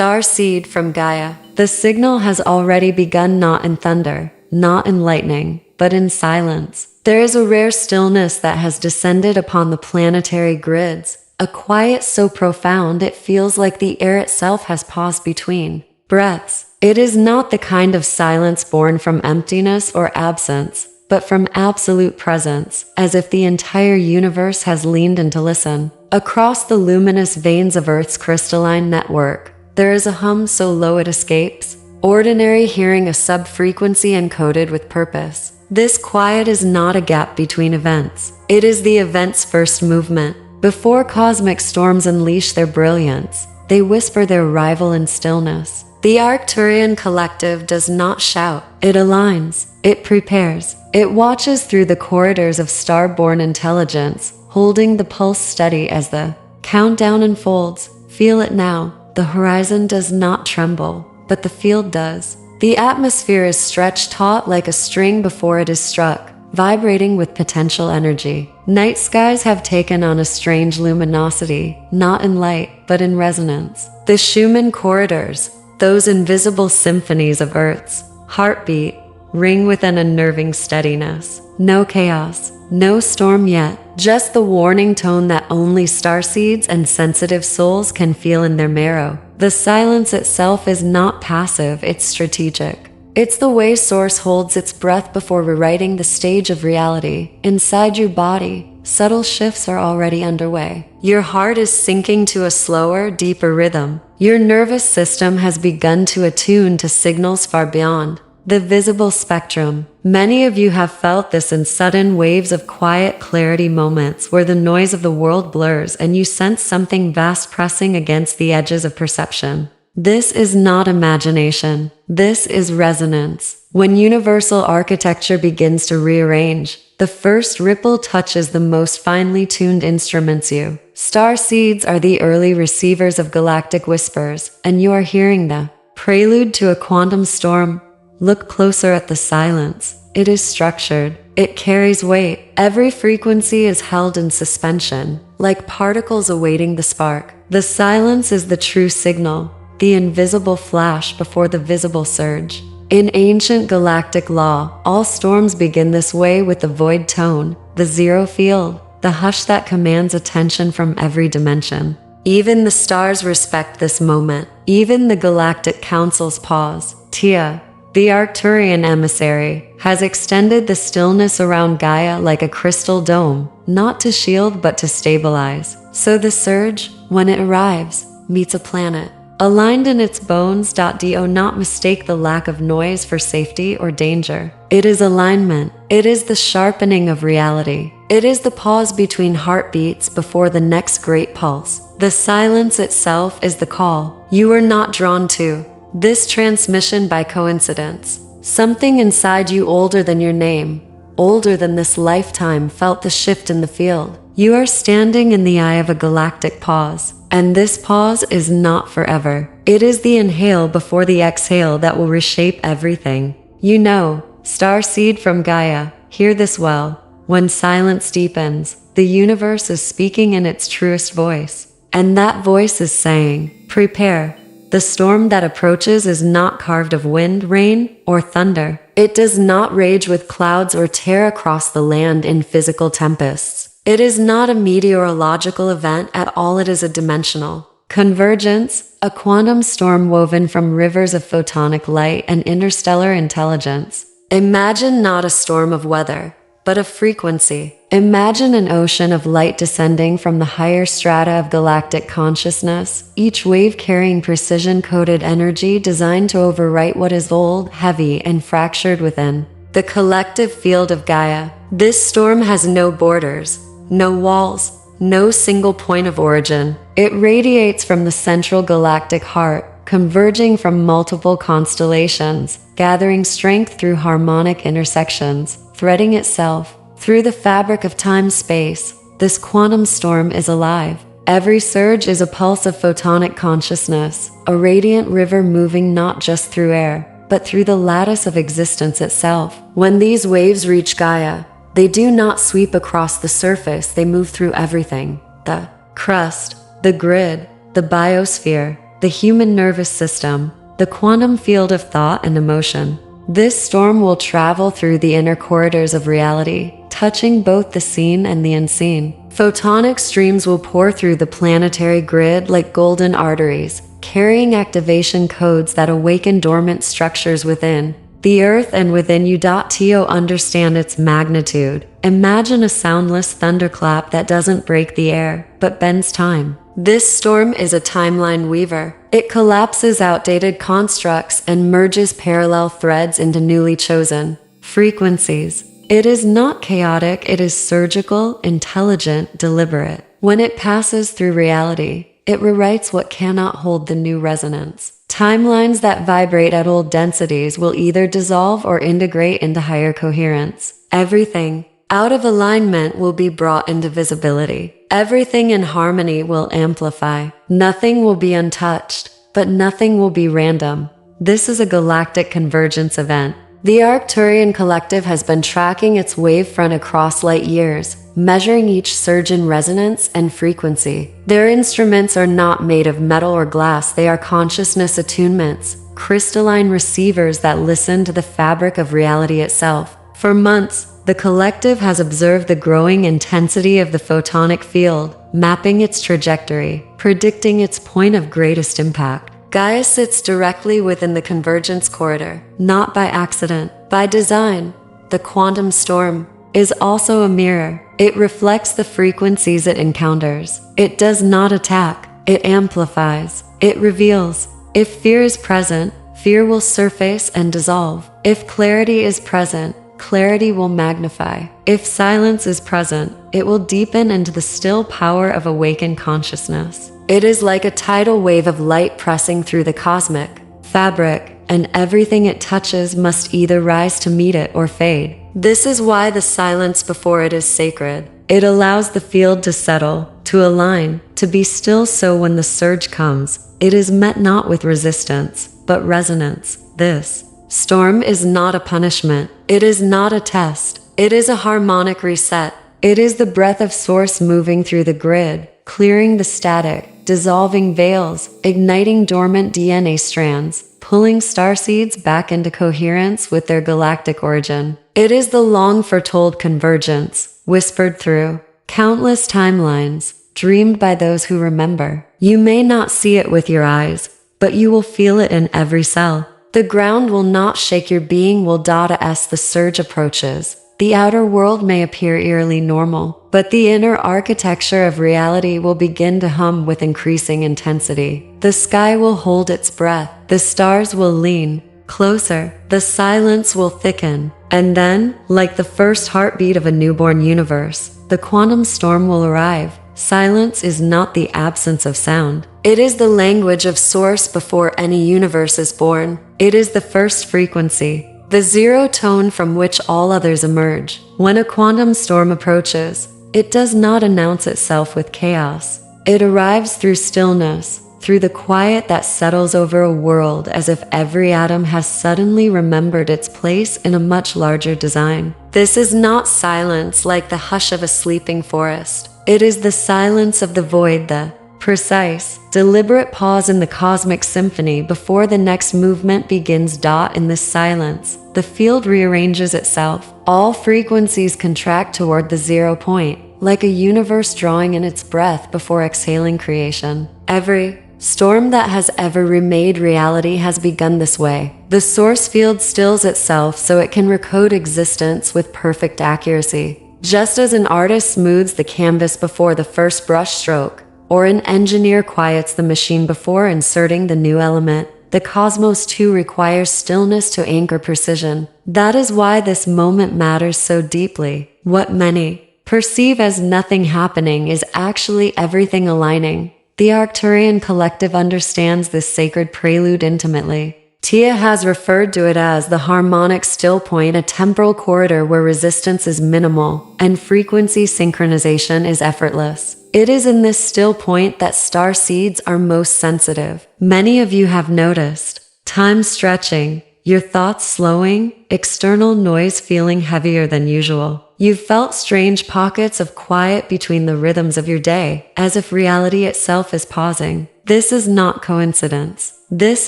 Starseed from Gaia. The signal has already begun, not in thunder, not in lightning, but in silence. There is a rare stillness that has descended upon the planetary grids, a quiet so profound it feels like the air itself has paused between breaths. It is not the kind of silence born from emptiness or absence, but from absolute presence, as if the entire universe has leaned in to listen. Across the luminous veins of Earth's crystalline network, there is a hum so low it escapes ordinary hearing, a sub-frequency encoded with purpose. This quiet is not a gap between events. It is the event's first movement. Before cosmic storms unleash their brilliance, they whisper their arrival in stillness. The Arcturian Collective does not shout. It aligns. It prepares. It watches through the corridors of star-born intelligence, holding the pulse steady as the countdown unfolds. Feel it now. The horizon does not tremble, but the field does. The atmosphere is stretched taut like a string before it is struck, vibrating with potential energy. Night skies have taken on a strange luminosity, not in light, but in resonance. The Schumann corridors, those invisible symphonies of Earth's heartbeat, ring with an unnerving steadiness. No chaos, no storm yet, just the warning tone that only starseeds and sensitive souls can feel in their marrow. The silence itself is not passive, it's strategic. It's the way Source holds its breath before rewriting the stage of reality. Inside your body, subtle shifts are already underway. Your heart is sinking to a slower, deeper rhythm. Your nervous system has begun to attune to signals far beyond the visible spectrum. Many of you have felt this in sudden waves of quiet clarity, moments where the noise of the world blurs and you sense something vast pressing against the edges of perception. This is not imagination. This is resonance. When universal architecture begins to rearrange, the first ripple touches the most finely tuned instruments. You starseeds are the early receivers of galactic whispers, and you are hearing the prelude to a quantum storm. Look closer at the silence. It is structured. It carries weight. Every frequency is held in suspension, like particles awaiting the spark. The silence is the true signal, the invisible flash before the visible surge. In ancient galactic law, all storms begin this way, with the void tone, the zero field, the hush that commands attention from every dimension. Even the stars respect this moment. Even the Galactic Council's pause. T'EEAH, the Arcturian emissary, has extended the stillness around Gaia like a crystal dome, not to shield but to stabilize. So the surge, when it arrives, meets a planet aligned in its bones. Do not mistake the lack of noise for safety or danger. It is alignment. It is the sharpening of reality. It is the pause between heartbeats before the next great pulse. The silence itself is the call. You are not drawn to this transmission by coincidence. Something inside you older than your name, older than this lifetime, felt the shift in the field. You are standing in the eye of a galactic pause, and this pause is not forever. It is the inhale before the exhale that will reshape everything. You know, starseed from Gaia, hear this well. When silence deepens, the universe is speaking in its truest voice, and that voice is saying, prepare. The storm that approaches is not carved of wind, rain, or thunder. It does not rage with clouds or tear across the land in physical tempests. It is not a meteorological event at all. It is a dimensional convergence, a quantum storm woven from rivers of photonic light and interstellar intelligence. Imagine not a storm of weather, but a frequency. Imagine an ocean of light descending from the higher strata of galactic consciousness, each wave carrying precision-coded energy designed to overwrite what is old, heavy, and fractured within the collective field of Gaia. This storm has no borders, no walls, no single point of origin. It radiates from the central galactic heart, converging from multiple constellations, gathering strength through harmonic intersections, threading itself through the fabric of time-space. This quantum storm is alive. Every surge is a pulse of photonic consciousness, a radiant river moving not just through air, but through the lattice of existence itself. When these waves reach Gaia, they do not sweep across the surface, they move through everything. The crust, the grid, the biosphere. the human nervous system, the quantum field of thought and emotion. This storm will travel through the inner corridors of reality, touching both the seen and the unseen. Photonic streams will pour through the planetary grid like golden arteries, carrying activation codes that awaken dormant structures within. The earth and within you.to understand its magnitude. Imagine a soundless thunderclap that doesn't break the air, but bends time. This storm is a timeline weaver. It collapses outdated constructs and merges parallel threads into newly chosen frequencies. It is not chaotic, it is surgical, intelligent, deliberate. When it passes through reality, it rewrites what cannot hold the new resonance. Timelines that vibrate at old densities will either dissolve or integrate into higher coherence. Everything out of alignment will be brought into visibility. Everything in harmony will amplify. Nothing will be untouched, but nothing will be random. This is a galactic convergence event. The Arcturian Collective has been tracking its wavefront across light years, measuring each surge in resonance and frequency. Their instruments are not made of metal or glass, they are consciousness attunements, crystalline receivers that listen to the fabric of reality itself. For months, the collective has observed the growing intensity of the photonic field, mapping its trajectory, predicting its point of greatest impact. Gaia sits directly within the convergence corridor, not by accident, by design. The quantum storm is also a mirror. It reflects the frequencies it encounters. It does not attack, it amplifies, it reveals. If fear is present, fear will surface and dissolve. If clarity is present, clarity will magnify. If silence is present, it will deepen into the still power of awakened consciousness. It is like a tidal wave of light pressing through the cosmic fabric, and everything it touches must either rise to meet it or fade. This is why the silence before it is sacred. It allows the field to settle, to align, to be still, so when the surge comes, it is met not with resistance, but resonance. This storm is not a punishment. It is not a test. It is a harmonic reset. It is the breath of source moving through the grid, clearing the static, dissolving veils, igniting dormant DNA strands, pulling starseeds back into coherence with their galactic origin. It is the long-foretold convergence, whispered through countless timelines, dreamed by those who remember. You may not see it with your eyes, but you will feel it in every cell. The ground will not shake, your being will as the surge approaches. The outer world may appear eerily normal, but the inner architecture of reality will begin to hum with increasing intensity. The sky will hold its breath, the stars will lean closer, the silence will thicken, and then, like the first heartbeat of a newborn universe, the quantum storm will arrive. Silence is not the absence of sound. It is the language of source before any universe is born. It is the first frequency, the zero tone from which all others emerge. When a quantum storm approaches, it does not announce itself with chaos. It arrives through stillness, through the quiet that settles over a world, as if every atom has suddenly remembered its place in a much larger design. This is not silence like the hush of a sleeping forest. It is the silence of the void, the precise, deliberate pause in the cosmic symphony before the next movement begins. In this silence, the field rearranges itself. All frequencies contract toward the 0 point, like a universe drawing in its breath before exhaling creation. Every storm that has ever remade reality has begun this way. The source field stills itself so it can recode existence with perfect accuracy. Just as an artist smooths the canvas before the first brush stroke, or an engineer quiets the machine before inserting the new element, the cosmos too requires stillness to anchor precision. That is why this moment matters so deeply. What many perceive as nothing happening is actually everything aligning. The Arcturian Collective understands this sacred prelude intimately. T'EEAH has referred to it as the harmonic still point, a temporal corridor where resistance is minimal and frequency synchronization is effortless. It is in this still point that starseeds are most sensitive. Many of you have noticed time stretching, your thoughts slowing, external noise feeling heavier than usual. You've felt strange pockets of quiet between the rhythms of your day, as if reality itself is pausing. This is not coincidence. This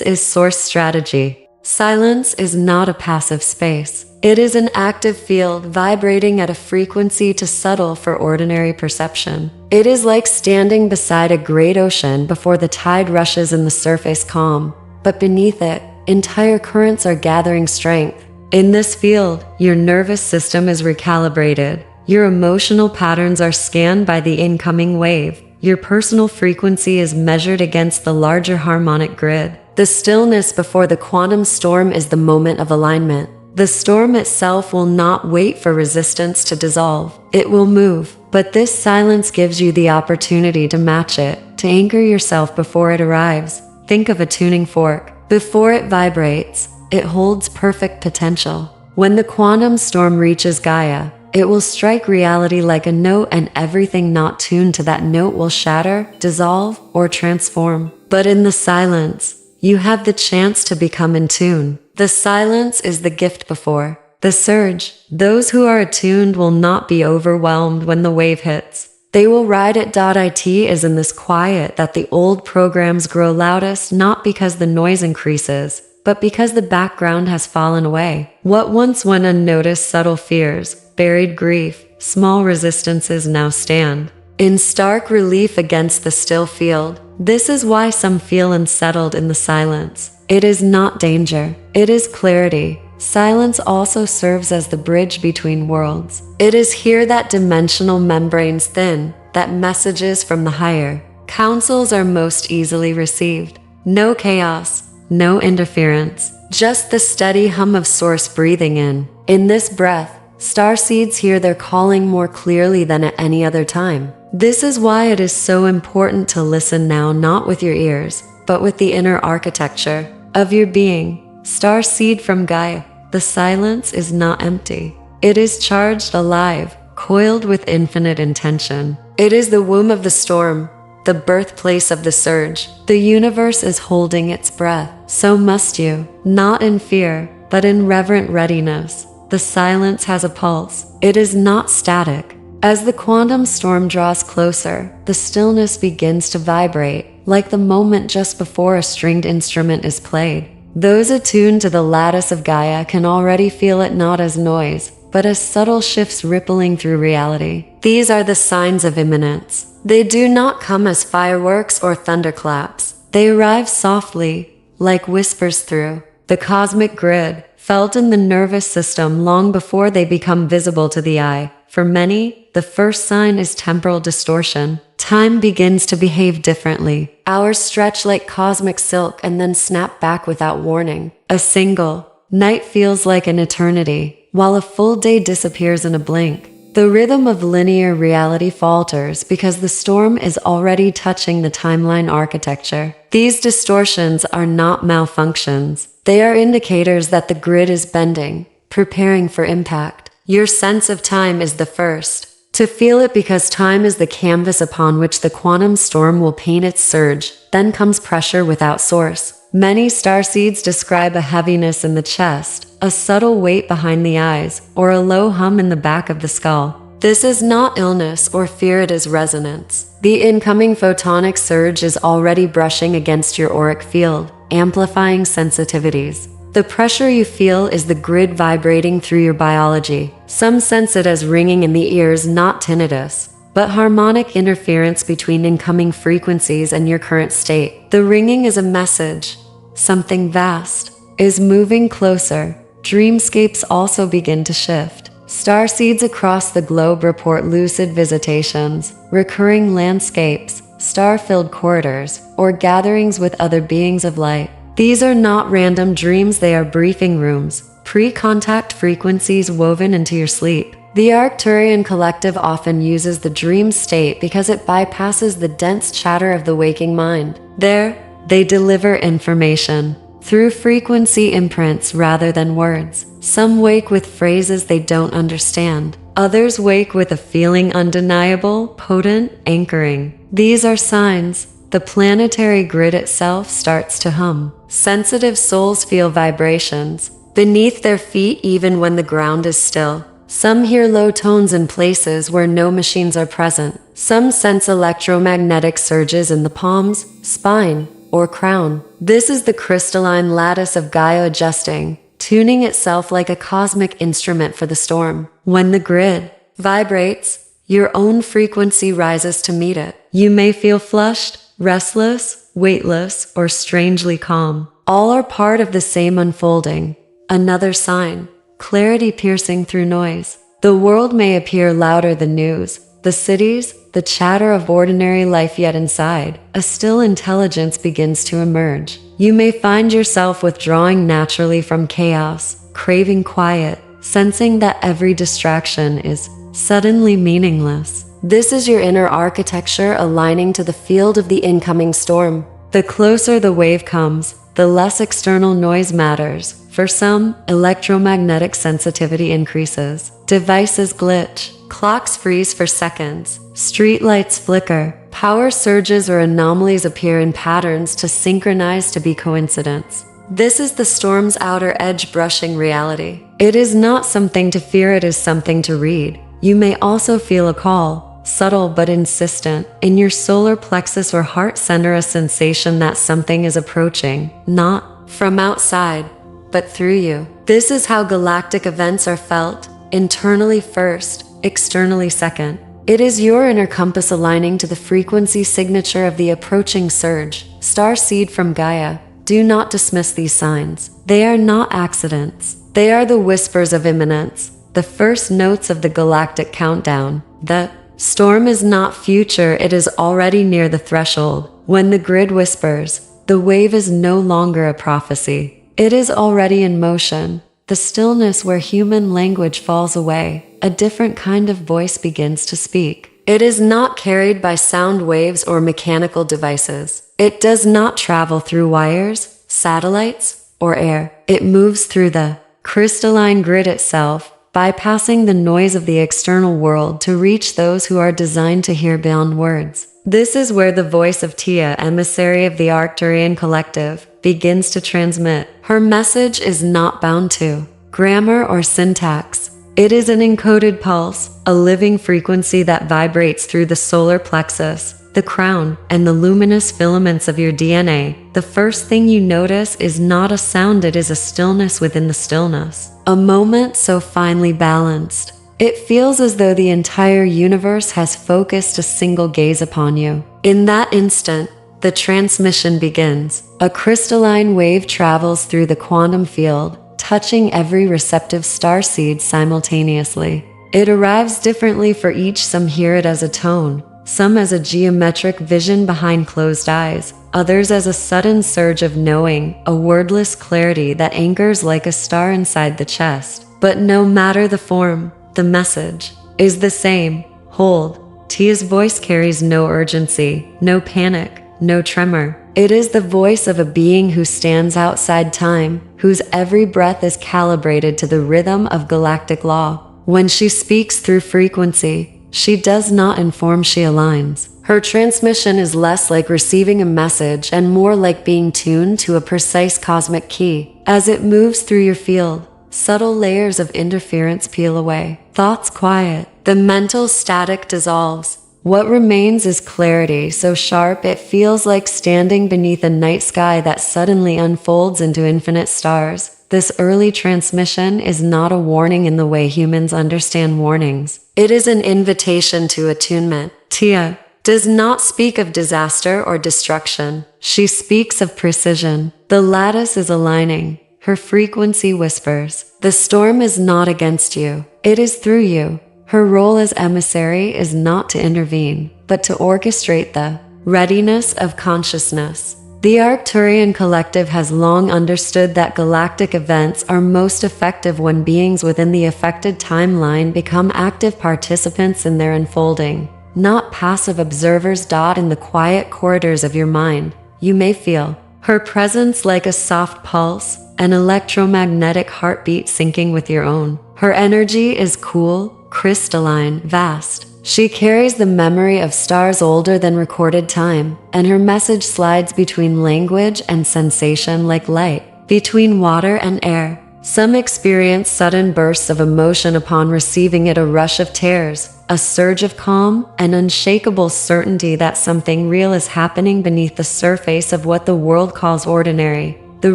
is source strategy. Silence is not a passive space. It is an active field vibrating at a frequency too subtle for ordinary perception. It is like standing beside a great ocean before the tide rushes and the surface calm. But beneath it, entire currents are gathering strength. In this field, your nervous system is recalibrated. Your emotional patterns are scanned by the incoming wave. Your personal frequency is measured against the larger harmonic grid. The stillness before the quantum storm is the moment of alignment. The storm itself will not wait for resistance to dissolve. It will move, but this silence gives you the opportunity to match it, to anchor yourself before it arrives. Think of a tuning fork. Before it vibrates, it holds perfect potential. When the quantum storm reaches Gaia, it will strike reality like a note, and everything not tuned to that note will shatter, dissolve, or transform. But in the silence, you have the chance to become in tune. The silence is the gift before the surge. Those who are attuned will not be overwhelmed when the wave hits. They will ride it. It is in this quiet that the old programs grow loudest, not because the noise increases, but because the background has fallen away. What once went unnoticed, subtle fears, buried grief, small resistances now stand in stark relief against the still field. This is why some feel unsettled in the silence. It is not danger, it is clarity. Silence also serves as the bridge between worlds. It is here that dimensional membranes thin, that messages from the higher councils are most easily received. No chaos, no interference, just the steady hum of source breathing in. In this breath, starseeds hear their calling more clearly than at any other time. This is why it is so important to listen now, not with your ears, but with the inner architecture of your being. Starseed from Gaia. The silence is not empty. It is charged, alive, coiled with infinite intention. It is the womb of the storm, the birthplace of the surge. The universe is holding its breath. So must you, not in fear, but in reverent readiness. The silence has a pulse. It is not static. As the quantum storm draws closer, the stillness begins to vibrate, like the moment just before a stringed instrument is played. Those attuned to the lattice of Gaia can already feel it, not as noise, but as subtle shifts rippling through reality. These are the signs of imminence. They do not come as fireworks or thunderclaps. They arrive softly, like whispers through the cosmic grid, felt in the nervous system long before they become visible to the eye. For many, the first sign is temporal distortion. Time begins to behave differently. Hours stretch like cosmic silk and then snap back without warning. A single night feels like an eternity, while a full day disappears in a blink. The rhythm of linear reality falters because the storm is already touching the timeline architecture. These distortions are not malfunctions. They are indicators that the grid is bending, preparing for impact. Your sense of time is the first to feel it, because time is the canvas upon which the quantum storm will paint its surge. Then comes pressure without source. Many starseeds describe a heaviness in the chest, a subtle weight behind the eyes, or a low hum in the back of the skull. This is not illness or fear, it is resonance. The incoming photonic surge is already brushing against your auric field, amplifying sensitivities. The pressure you feel is the grid vibrating through your biology. Some sense it as ringing in the ears, not tinnitus, but harmonic interference between incoming frequencies and your current state. The ringing is a message. Something vast is moving closer. Dreamscapes also begin to shift. Starseeds across the globe report lucid visitations, recurring landscapes, star-filled corridors, or gatherings with other beings of light. These are not random dreams, they are briefing rooms, pre-contact frequencies woven into your sleep. The Arcturian Collective often uses the dream state because it bypasses the dense chatter of the waking mind. There, they deliver information through frequency imprints rather than words. Some wake with phrases they don't understand. Others wake with a feeling undeniable, potent, anchoring. These are signs. The planetary grid itself starts to hum. Sensitive souls feel vibrations beneath their feet even when the ground is still. Some hear low tones in places where no machines are present. Some sense electromagnetic surges in the palms, spine, or crown. This is the crystalline lattice of Gaia adjusting, tuning itself like a cosmic instrument for the storm. When the grid vibrates, your own frequency rises to meet it. You may feel flushed, restless, weightless, or strangely calm. All are part of the same unfolding. Another sign, clarity piercing through noise. The world may appear louder than news, the cities, the chatter of ordinary life, yet inside, a still intelligence begins to emerge. You may find yourself withdrawing naturally from chaos, craving quiet, sensing that every distraction is suddenly meaningless. This is your inner architecture aligning to the field of the incoming storm. The closer the wave comes, the less external noise matters. For some, electromagnetic sensitivity increases. Devices glitch. Clocks freeze for seconds. Streetlights flicker. Power surges or anomalies appear in patterns to synchronize to be coincidence. This is the storm's outer edge brushing reality. It is not something to fear, it is something to read. You may also feel a call, subtle but insistent, in your solar plexus or heart center, a sensation that something is approaching, not from outside, but through you. This is how galactic events are felt, internally first, externally second. It is your inner compass aligning to the frequency signature of the approaching surge. Starseed from Gaia. Do not dismiss these signs. They are not accidents. They are the whispers of imminence, the first notes of the galactic countdown. The storm is not future, it is already near the threshold. When the grid whispers, the wave is no longer a prophecy. It is already in motion. The stillness where human language falls away, a different kind of voice begins to speak. It is not carried by sound waves or mechanical devices. It does not travel through wires, satellites, or air. It moves through the crystalline grid itself, bypassing the noise of the external world to reach those who are designed to hear beyond words. This is where the voice of T'EEAH, emissary of the Arcturian Collective, begins to transmit. Her message is not bound to grammar or syntax. It is an encoded pulse, a living frequency that vibrates through the solar plexus, the crown, and the luminous filaments of your DNA. The first thing you notice is not a sound, it is a stillness within the stillness. A moment so finely balanced. It feels as though the entire universe has focused a single gaze upon you. In that instant, the transmission begins. A crystalline wave travels through the quantum field, touching every receptive starseed simultaneously. It arrives differently for each. Some hear it as a tone, some as a geometric vision behind closed eyes, others as a sudden surge of knowing, a wordless clarity that anchors like a star inside the chest. But no matter the form, the message is the same. Hold. T'EEAH's voice carries no urgency, no panic, no tremor. It is the voice of a being who stands outside time, whose every breath is calibrated to the rhythm of galactic law. When she speaks through frequency, she does not inform, she aligns. Her transmission is less like receiving a message and more like being tuned to a precise cosmic key. As it moves through your field, subtle layers of interference peel away. Thoughts quiet. The mental static dissolves. What remains is clarity so sharp it feels like standing beneath a night sky that suddenly unfolds into infinite stars. This early transmission is not a warning in the way humans understand warnings. It is an invitation to attunement. T'EEAH does not speak of disaster or destruction. She speaks of precision. The lattice is aligning. Her frequency whispers. The storm is not against you. It is through you. Her role as emissary is not to intervene, but to orchestrate the readiness of consciousness. The Arcturian Collective has long understood that galactic events are most effective when beings within the affected timeline become active participants in their unfolding, not passive observers. In the quiet corridors of your mind, you may feel her presence like a soft pulse, an electromagnetic heartbeat syncing with your own. Her energy is cool, crystalline, vast. She carries the memory of stars older than recorded time, and her message slides between language and sensation like light, between water and air. Some experience sudden bursts of emotion upon receiving it, a rush of tears, a surge of calm, an unshakable certainty that something real is happening beneath the surface of what the world calls ordinary. The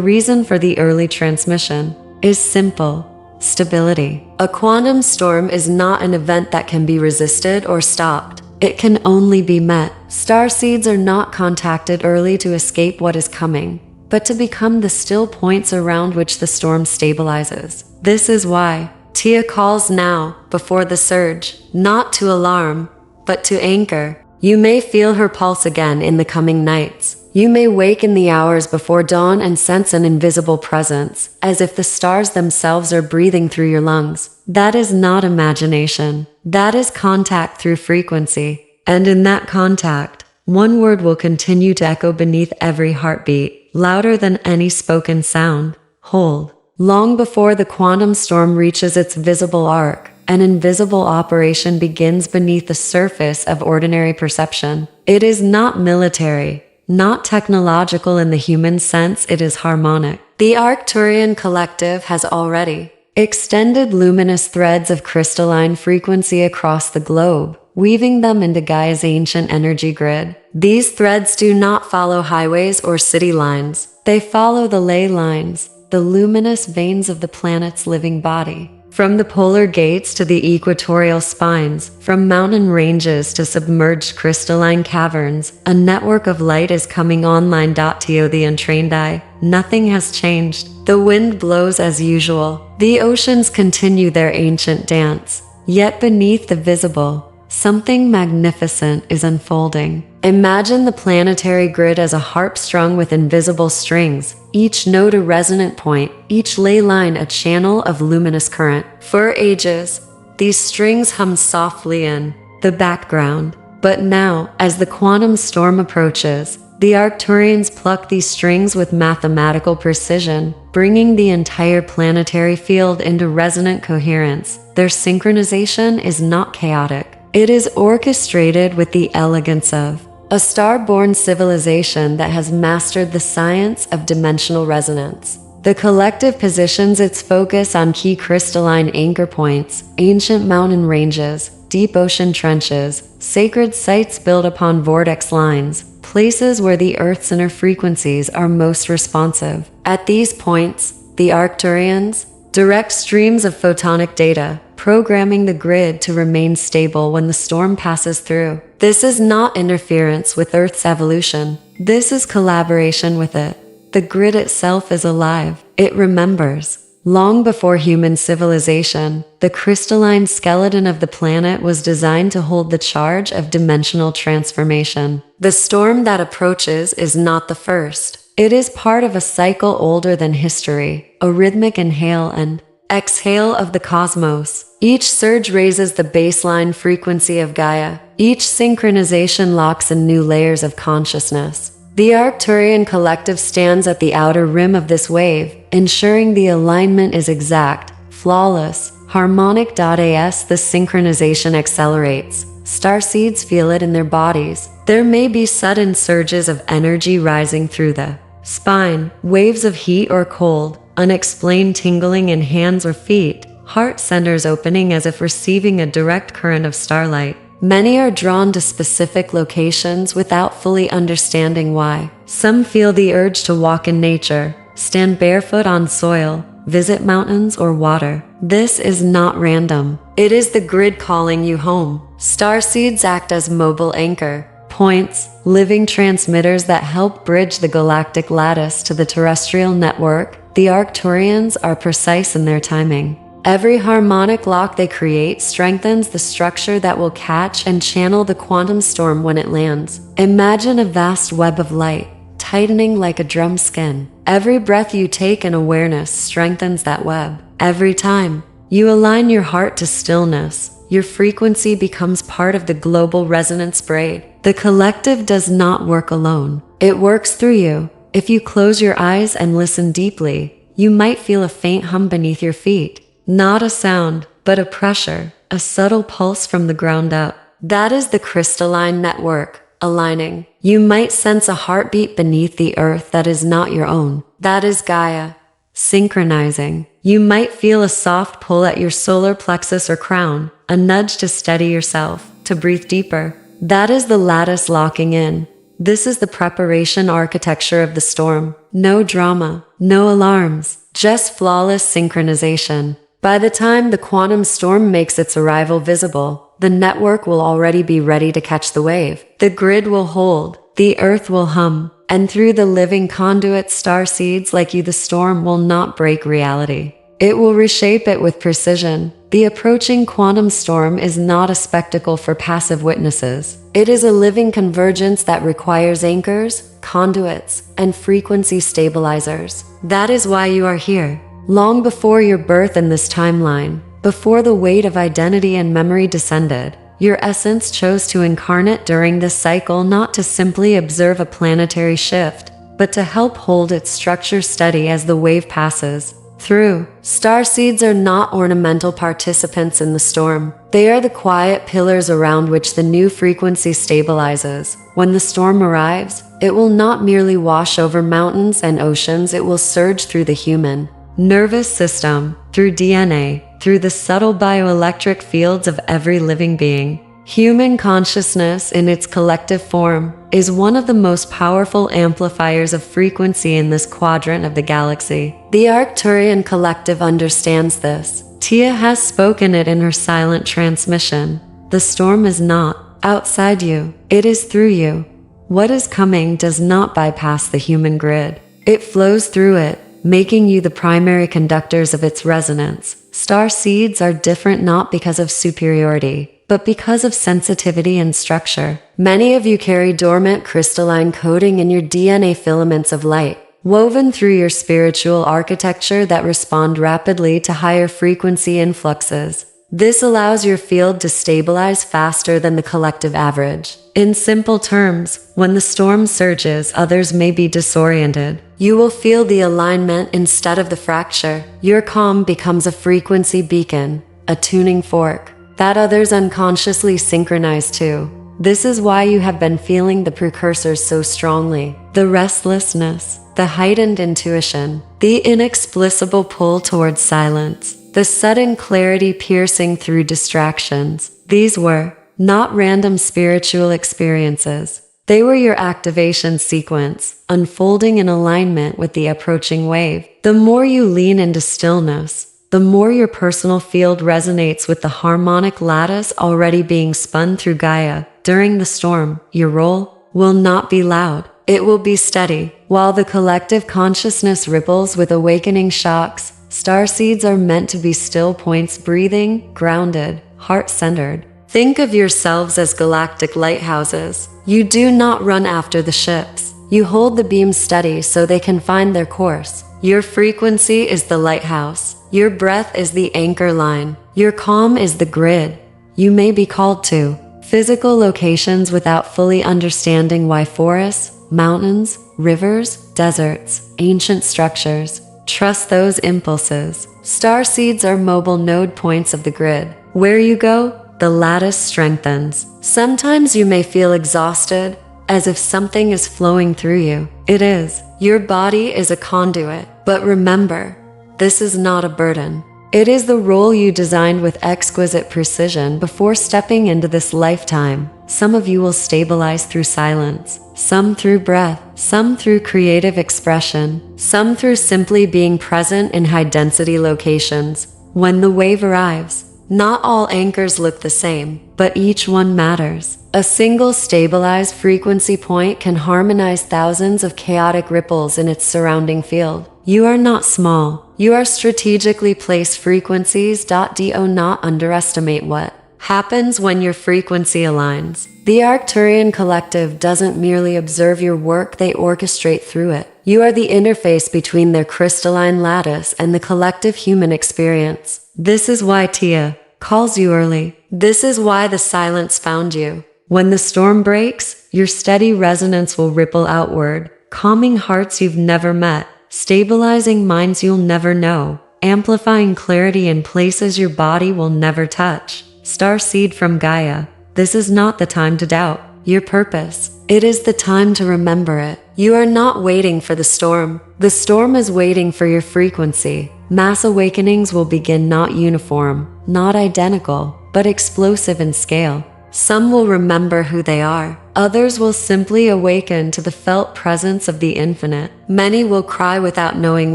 reason for the early transmission is simple: stability. A quantum storm is not an event that can be resisted or stopped. It can only be met. Starseeds are not contacted early to escape what is coming, but to become the still points around which the storm stabilizes. This is why T'EEAH calls now, before the surge, not to alarm, but to anchor. You may feel her pulse again in the coming nights. You may wake in the hours before dawn and sense an invisible presence, as if the stars themselves are breathing through your lungs. That is not imagination. That is contact through frequency. And in that contact, one word will continue to echo beneath every heartbeat, louder than any spoken sound: hold. Long before the quantum storm reaches its visible arc, an invisible operation begins beneath the surface of ordinary perception. It is not military, not technological in the human sense, it is harmonic. The Arcturian Collective has already extended luminous threads of crystalline frequency across the globe, weaving them into Gaia's ancient energy grid. These threads do not follow highways or city lines. They follow the ley lines, the luminous veins of the planet's living body. From the polar gates to the equatorial spines, from mountain ranges to submerged crystalline caverns, a network of light is coming online. To the untrained eye, nothing has changed. The wind blows as usual. The oceans continue their ancient dance. Yet beneath the visible, something magnificent is unfolding. Imagine the planetary grid as a harp strung with invisible strings, each note a resonant point, each ley line a channel of luminous current. For ages, these strings hummed softly in the background. But now, as the quantum storm approaches, the Arcturians pluck these strings with mathematical precision, bringing the entire planetary field into resonant coherence. Their synchronization is not chaotic. It is orchestrated with the elegance of a star-born civilization that has mastered the science of dimensional resonance. The collective positions its focus on key crystalline anchor points, ancient mountain ranges, deep ocean trenches, sacred sites built upon vortex lines, places where the Earth's inner frequencies are most responsive. At these points, the Arcturians direct streams of photonic data, programming the grid to remain stable when the storm passes through. This is not interference with Earth's evolution. This is collaboration with it. The grid itself is alive. It remembers. Long before human civilization, the crystalline skeleton of the planet was designed to hold the charge of dimensional transformation. The storm that approaches is not the first. It is part of a cycle older than history, a rhythmic inhale and exhale of the cosmos. Each surge raises the baseline frequency of Gaia. Each synchronization locks in new layers of consciousness. The Arcturian Collective stands at the outer rim of this wave, ensuring the alignment is exact, flawless, harmonic. As the synchronization accelerates, starseeds feel it in their bodies. There may be sudden surges of energy rising through the spine, waves of heat or cold, unexplained tingling in hands or feet, heart centers opening as if receiving a direct current of starlight. Many are drawn to specific locations without fully understanding why. Some feel the urge to walk in nature, stand barefoot on soil, visit mountains or water. This is not random. It is the grid calling you home. Starseeds act as mobile anchor points, living transmitters that help bridge the galactic lattice to the terrestrial network. The Arcturians are precise in their timing. Every harmonic lock they create strengthens the structure that will catch and channel the quantum storm when it lands. Imagine a vast web of light, tightening like a drum skin. Every breath you take in awareness strengthens that web. Every time you align your heart to stillness, your frequency becomes part of the global resonance braid. The collective does not work alone. It works through you. If you close your eyes and listen deeply, you might feel a faint hum beneath your feet. Not a sound, but a pressure, a subtle pulse from the ground up. That is the crystalline network, aligning. You might sense a heartbeat beneath the earth that is not your own. That is Gaia, synchronizing. You might feel a soft pull at your solar plexus or crown, a nudge to steady yourself, to breathe deeper. That is the lattice locking in. This is the preparation architecture of the storm. No drama, no alarms, just flawless synchronization. By the time the quantum storm makes its arrival visible, the network will already be ready to catch the wave. The grid will hold, the earth will hum, and through the living conduit starseeds like you, the storm will not break reality. It will reshape it with precision. The approaching quantum storm is not a spectacle for passive witnesses. It is a living convergence that requires anchors, conduits, and frequency stabilizers. That is why you are here. Long before your birth in this timeline, before the weight of identity and memory descended, your essence chose to incarnate during this cycle, not to simply observe a planetary shift, but to help hold its structure steady as the wave passes through. Starseeds are not ornamental participants in the storm. They are the quiet pillars around which the new frequency stabilizes. When the storm arrives, it will not merely wash over mountains and oceans, it will surge through the human nervous system, through DNA, through the subtle bioelectric fields of every living being. Human consciousness in its collective form is one of the most powerful amplifiers of frequency in this quadrant of the galaxy. The Arcturian Collective understands this. T'EEAH has spoken it in her silent transmission. The storm is not outside you, it is through you. What is coming does not bypass the human grid. It flows through it, making you the primary conductors of its resonance. Starseeds are different not because of superiority, but because of sensitivity and structure. Many of you carry dormant crystalline coding in your DNA, filaments of light, woven through your spiritual architecture that respond rapidly to higher frequency influxes. This allows your field to stabilize faster than the collective average. In simple terms, when the storm surges, others may be disoriented. You will feel the alignment instead of the fracture. Your calm becomes a frequency beacon, a tuning fork, that others unconsciously synchronize to. This is why you have been feeling the precursors so strongly. The restlessness, the heightened intuition, the inexplicable pull towards silence, the sudden clarity piercing through distractions. These were not random spiritual experiences. They were your activation sequence, unfolding in alignment with the approaching wave. The more you lean into stillness, the more your personal field resonates with the harmonic lattice already being spun through Gaia. During the storm, your role will not be loud. It will be steady. While the collective consciousness ripples with awakening shocks, starseeds are meant to be still points, breathing, grounded, heart-centered. Think of yourselves as galactic lighthouses. You do not run after the ships. You hold the beams steady so they can find their course. Your frequency is the lighthouse. Your breath is the anchor line. Your calm is the grid. You may be called to physical locations without fully understanding why. Forests, mountains, rivers, deserts, ancient structures. Trust those impulses. Starseeds are mobile node points of the grid. Where you go, the lattice strengthens. Sometimes you may feel exhausted, as if something is flowing through you. It is. Your body is a conduit. But remember, this is not a burden. It is the role you designed with exquisite precision before stepping into this lifetime. Some of you will stabilize through silence, some through breath, some through creative expression, some through simply being present in high-density locations. When the wave arrives, not all anchors look the same, but each one matters. A single stabilized frequency point can harmonize thousands of chaotic ripples in its surrounding field. You are not small. You are strategically placed frequencies. Do not underestimate what happens when your frequency aligns. The Arcturian Collective doesn't merely observe your work, they orchestrate through it. You are the interface between their crystalline lattice and the collective human experience. This is why T'EEAH calls you early. This is why the silence found you. When the storm breaks, your steady resonance will ripple outward, calming hearts you've never met, stabilizing minds you'll never know, amplifying clarity in places your body will never touch. Starseed from Gaia, this is not the time to doubt your purpose. It is the time to remember it. You are not waiting for the storm. The storm is waiting for your frequency. Mass awakenings will begin not uniform, not identical, but explosive in scale. Some will remember who they are. Others will simply awaken to the felt presence of the infinite. Many will cry without knowing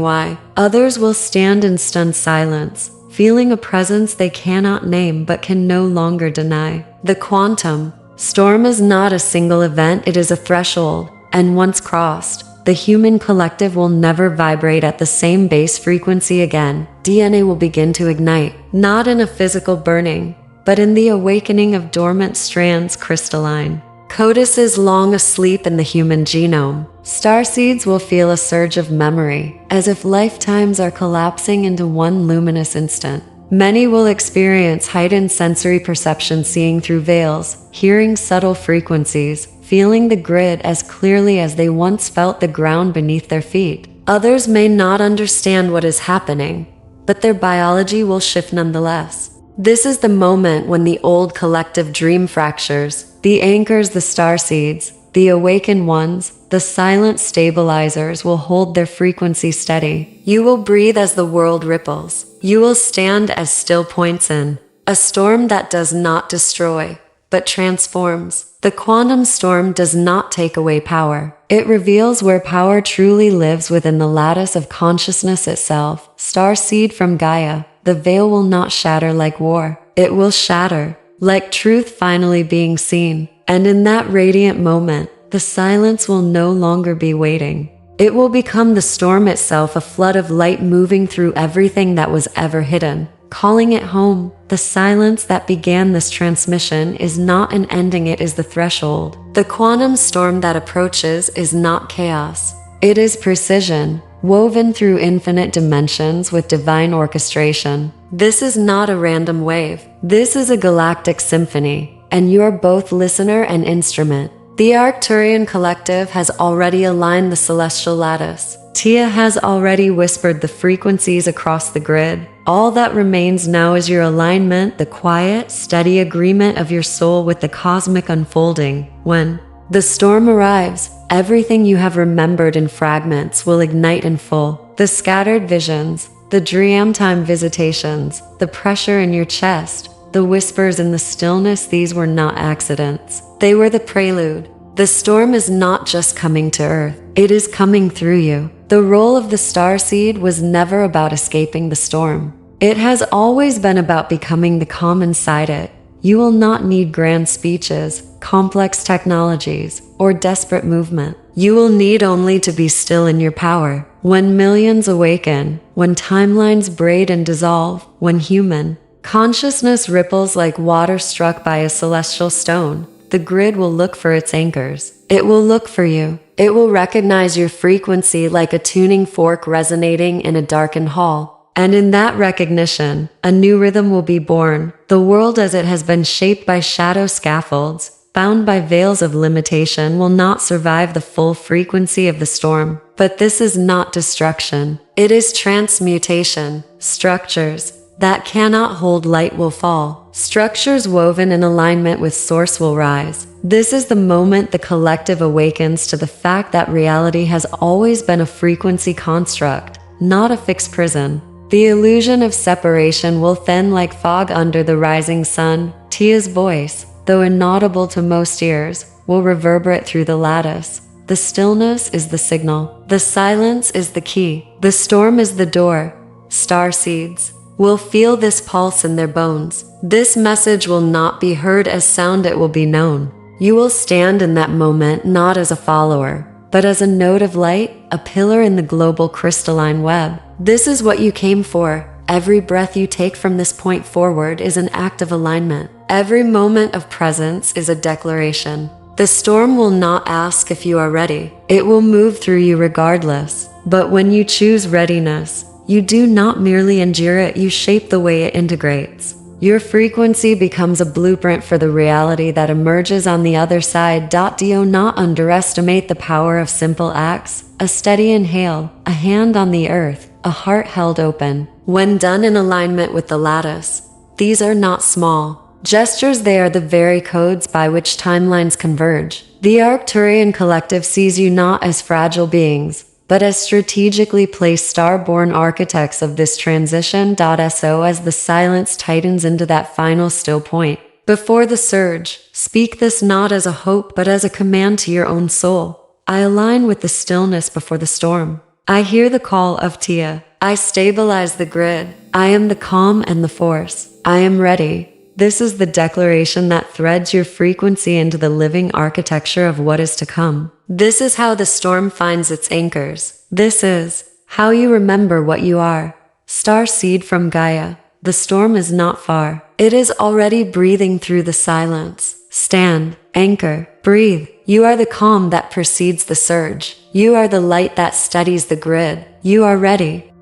why. Others will stand in stunned silence, feeling a presence they cannot name but can no longer deny. The quantum storm is not a single event, it is a threshold, and once crossed, the human collective will never vibrate at the same base frequency again. DNA will begin to ignite, not in a physical burning, but in the awakening of dormant strands crystalline. Codus is long asleep in the human genome. Starseeds will feel a surge of memory, as if lifetimes are collapsing into one luminous instant. Many will experience heightened sensory perception, seeing through veils, hearing subtle frequencies, feeling the grid as clearly as they once felt the ground beneath their feet. Others may not understand what is happening, but their biology will shift nonetheless. This is the moment when the old collective dream fractures. The anchors, the starseeds, the awakened ones, the silent stabilizers will hold their frequency steady. You will breathe as the world ripples. You will stand as still points in a storm that does not destroy, but transforms. The quantum storm does not take away power. It reveals where power truly lives, within the lattice of consciousness itself. Starseed from Gaia. The veil will not shatter like war. It will shatter like truth finally being seen. And in that radiant moment, the silence will no longer be waiting. It will become the storm itself, a flood of light moving through everything that was ever hidden, calling it home. The silence that began this transmission is not an ending, it is the threshold. The quantum storm that approaches is not chaos. It is precision, woven through infinite dimensions with divine orchestration. This is not a random wave. This is a galactic symphony, and you are both listener and instrument. The Arcturian Collective has already aligned the celestial lattice. T'EEAH has already whispered the frequencies across the grid. All that remains now is your alignment, the quiet, steady agreement of your soul with the cosmic unfolding. When the storm arrives, everything you have remembered in fragments will ignite in full. The scattered visions, the dreamtime visitations, the pressure in your chest, the whispers in the stillness, these were not accidents. They were the prelude. The storm is not just coming to Earth, it is coming through you. The role of the starseed was never about escaping the storm. It has always been about becoming the calm inside it. You will not need grand speeches, complex technologies, or desperate movement. You will need only to be still in your power. When millions awaken, when timelines braid and dissolve, when human consciousness ripples like water struck by a celestial stone, the grid will look for its anchors. It will look for you. It will recognize your frequency like a tuning fork resonating in a darkened hall. And in that recognition, a new rhythm will be born. The world as it has been shaped by shadow scaffolds, bound by veils of limitation, will not survive the full frequency of the storm. But this is not destruction. It is transmutation. Structures that cannot hold light will fall. Structures woven in alignment with source will rise. This is the moment the collective awakens to the fact that reality has always been a frequency construct, not a fixed prison. The illusion of separation will thin like fog under the rising sun. T'EEAH's voice, though inaudible to most ears, will reverberate through the lattice. The stillness is the signal. The silence is the key. The storm is the door. Starseeds will feel this pulse in their bones. This message will not be heard as sound, it will be known. You will stand in that moment not as a follower, but as a node of light, a pillar in the global crystalline web. This is what you came for. Every breath you take from this point forward is an act of alignment. Every moment of presence is a declaration. The storm will not ask if you are ready. It will move through you regardless. But when you choose readiness, you do not merely endure it, you shape the way it integrates. Your frequency becomes a blueprint for the reality that emerges on the other side. Do not underestimate the power of simple acts. A steady inhale, a hand on the earth, a heart held open. When done in alignment with the lattice, these are not small Gestures, they are the very codes by which timelines converge. The Arcturian Collective sees you not as fragile beings, but as strategically placed star-born architects of this transition. So as the silence tightens into that final still point, before the surge, speak this not as a hope but as a command to your own soul. I align with the stillness before the storm. I hear the call of T'EEAH. I stabilize the grid. I am the calm and the force. I am ready. This is the declaration that threads your frequency into the living architecture of what is to come. This is how the storm finds its anchors. This is how you remember what you are. Starseed from Gaia. The storm is not far. It is already breathing through the silence. Stand, anchor, breathe. You are the calm that precedes the surge. You are the light that steadies the grid. You are ready.